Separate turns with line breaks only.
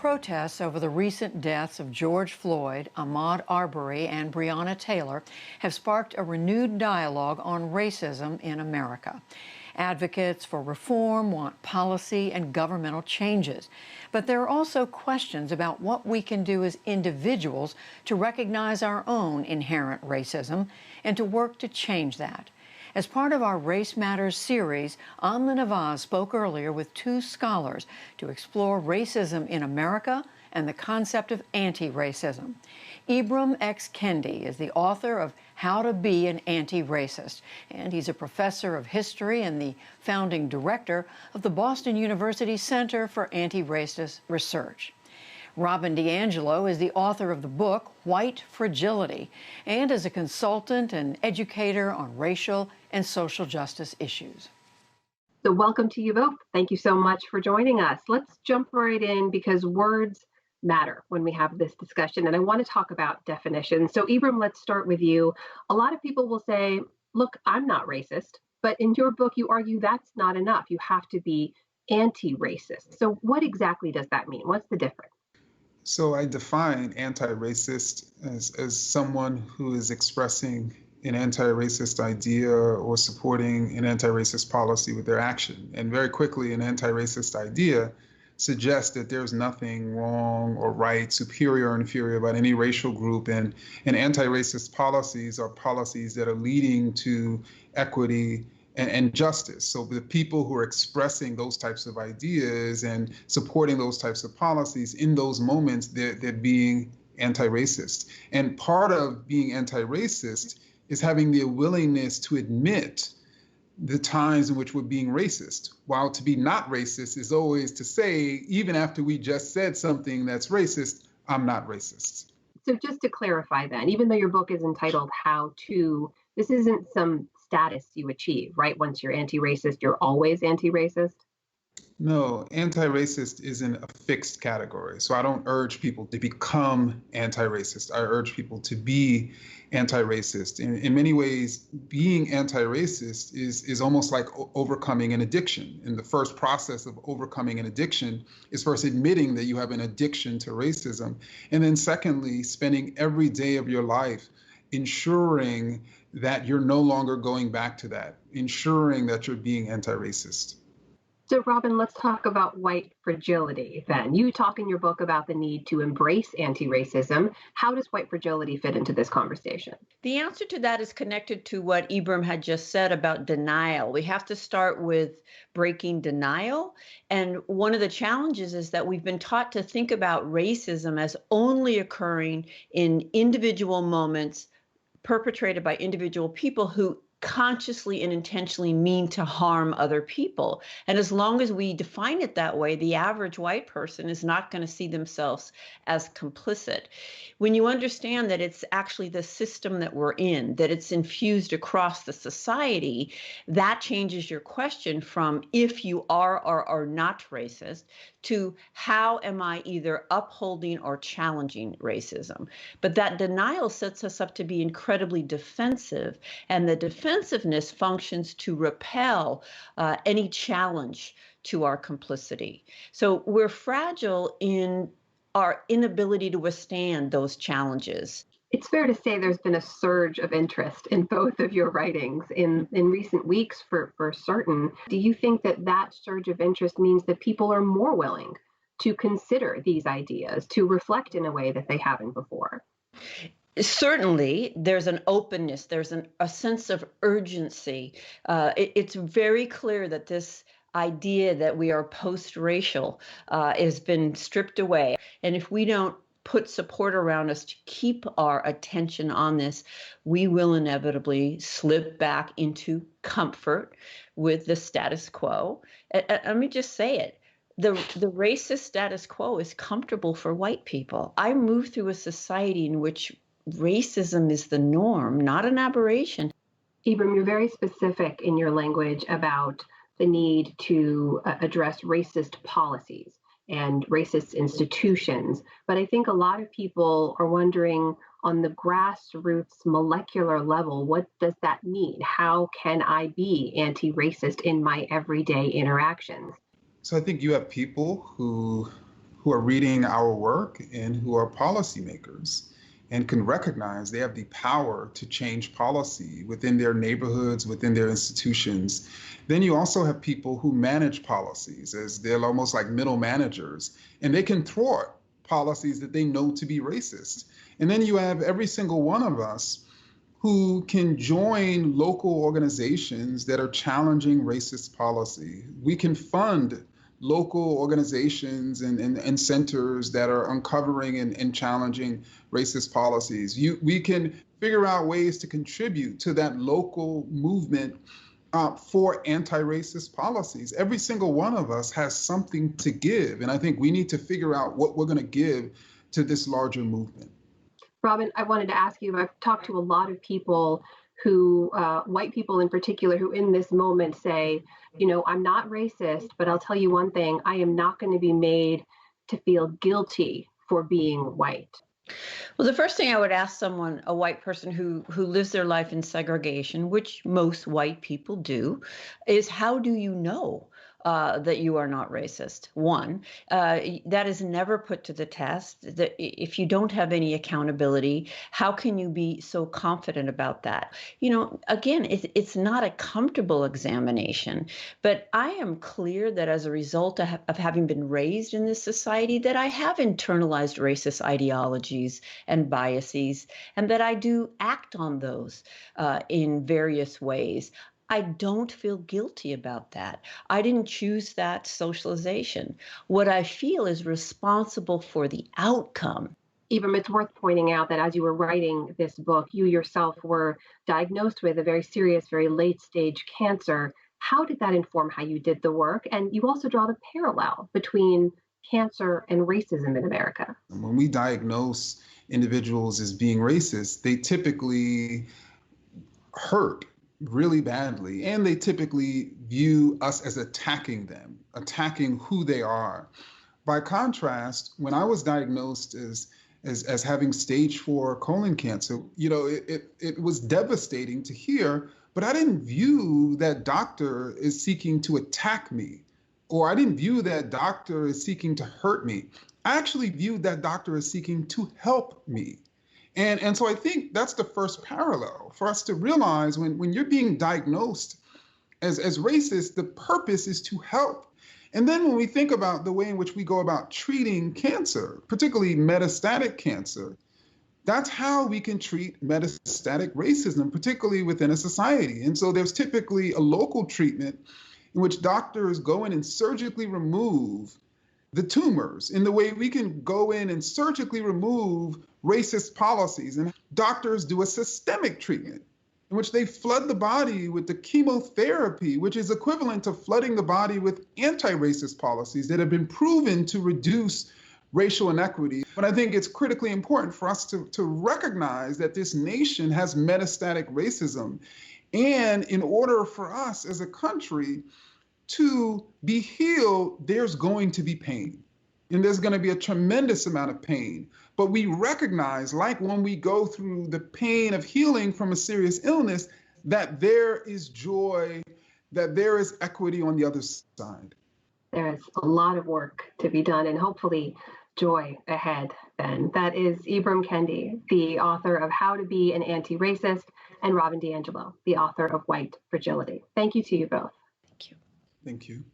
Protests over the recent deaths of George Floyd, Ahmaud Arbery, and Breonna Taylor have sparked a renewed dialogue on racism in America. Advocates for reform want policy and governmental changes. But there are also questions about what we can do as individuals to recognize our own inherent racism and to work to change that. As part of our Race Matters series, Amna Nawaz spoke earlier with two scholars to explore racism in America and the concept of anti-racism. Ibram X. Kendi is the author of How to Be an Anti-Racist, and he's a professor of history and the founding director of the Boston University Center for Anti-Racist Research. Robin DiAngelo is the author of the book White Fragility and is a consultant and educator on racial and social justice issues.
So welcome to you both. Thank you so much for joining us. Let's jump right in because words matter when we have this discussion, and I want to talk about definitions. So Ibram, let's start with you. A lot of people will say, look, I'm not racist, but in your book you argue that's not enough. You have to be anti-racist. So what exactly does that mean? What's the difference?
So I define anti-racist as someone who is expressing an anti-racist idea or supporting an anti-racist policy with their action. And very quickly, an anti-racist idea suggests that there's nothing wrong or right, superior or inferior about any racial group. And anti-racist policies are policies that are leading to equity and justice. So the people who are expressing those types of ideas and supporting those types of policies, in those moments, they're being anti-racist. And part of being anti-racist is having the willingness to admit the times in which we're being racist. While to be not racist is always to say, even after we just said something that's racist, I'm not racist.
So just to clarify then, even though your book is entitled How To, this isn't some status you achieve, right? Once you're anti-racist, you're always anti-racist?
No, anti-racist isn't a fixed category. So I don't urge people to become anti-racist. I urge people to be anti-racist. In many ways, being anti-racist is almost like overcoming an addiction. And the first process of overcoming an addiction is first admitting that you have an addiction to racism. And then secondly, spending every day of your life ensuring that you're no longer going back to that, ensuring that you're being anti-racist.
So Robin, let's talk about white fragility then. You talk in your book about the need to embrace anti-racism. How does white fragility fit into this conversation?
The answer to that is connected to what Ibram had just said about denial. We have to start with breaking denial. And one of the challenges is that we've been taught to think about racism as only occurring in individual moments perpetrated by individual people who consciously and intentionally mean to harm other people. And as long as we define it that way, the average white person is not going to see themselves as complicit. When you understand that it's actually the system that we're in, that it's infused across the society, that changes your question from if you are or are not racist to how am I either upholding or challenging racism. But that denial sets us up to be incredibly defensive, and the defensiveness functions to repel any challenge to our complicity. So we're fragile in our inability to withstand those challenges.
It's fair to say there's been a surge of interest in both of your writings in recent weeks for certain. Do you think that surge of interest means that people are more willing to consider these ideas, to reflect in a way that they haven't before?
Certainly, there's an openness, there's a sense of urgency. It's very clear that this idea that we are post-racial has been stripped away. And if we don't put support around us to keep our attention on this, we will inevitably slip back into comfort with the status quo. Let me just say it. The racist status quo is comfortable for white people. I move through a society in which racism is the norm, not an aberration.
Ibram, you're very specific in your language about the need to address racist policies and racist institutions. But I think a lot of people are wondering on the grassroots molecular level, what does that mean? How can I be anti-racist in my everyday interactions?
So I think you have people who who are reading our work and who are policymakers and can recognize they have the power to change policy within their neighborhoods, within their institutions. Then you also have people who manage policies as they're almost like middle managers, and they can thwart policies that they know to be racist. And then you have every single one of us who can join local organizations that are challenging racist policy. We can fund local organizations and centers that are uncovering and challenging racist policies. We can figure out ways to contribute to that local movement for anti-racist policies. Every single one of us has something to give, and I think we need to figure out what we're going to give to this larger movement.
Robin, I wanted to ask you, I've talked to a lot of people who, white people in particular, who in this moment say, you know, I'm not racist, but I'll tell you one thing, I am not going to be made to feel guilty for being white.
Well, the first thing I would ask someone, a white person who lives their life in segregation, which most white people do, is how do you know that you are not racist? One, that is never put to the test. That if you don't have any accountability, how can you be so confident about that? You know, again, it's not a comfortable examination, but I am clear that as a result of having been raised in this society, that I have internalized racist ideologies and biases, and that I do act on those in various ways. I don't feel guilty about that. I didn't choose that socialization. What I feel is responsible for the outcome.
Ibram, it's worth pointing out that as you were writing this book, you yourself were diagnosed with a very serious, very late stage cancer. How did that inform how you did the work? And you also draw the parallel between cancer and racism in America.
When we diagnose individuals as being racist, they typically hurt really badly, and they typically view us as attacking them, attacking who they are. By contrast, when I was diagnosed as having stage 4 colon cancer, you know, it was devastating to hear, but I didn't view that doctor as seeking to attack me, or I didn't view that doctor as seeking to hurt me. I actually viewed that doctor as seeking to help me. And so I think that's the first parallel for us to realize when you're being diagnosed as racist, the purpose is to help. And then when we think about the way in which we go about treating cancer, particularly metastatic cancer, that's how we can treat metastatic racism, particularly within a society. And so there's typically a local treatment in which doctors go in and surgically remove the tumors in the way we can go in and surgically remove racist policies. And doctors do a systemic treatment in which they flood the body with the chemotherapy, which is equivalent to flooding the body with anti-racist policies that have been proven to reduce racial inequity. But I think it's critically important for us to recognize that this nation has metastatic racism. And in order for us as a country to be healed, there's going to be pain. And there's going to be a tremendous amount of pain. But we recognize, like when we go through the pain of healing from a serious illness, that there is joy, that there is equity on the other side.
There's a lot of work to be done, and hopefully joy ahead, Ben. That is Ibram Kendi, the author of How to Be an Anti-Racist, and Robin DiAngelo, the author of White Fragility. Thank you to you both.
Thank you.
Thank you.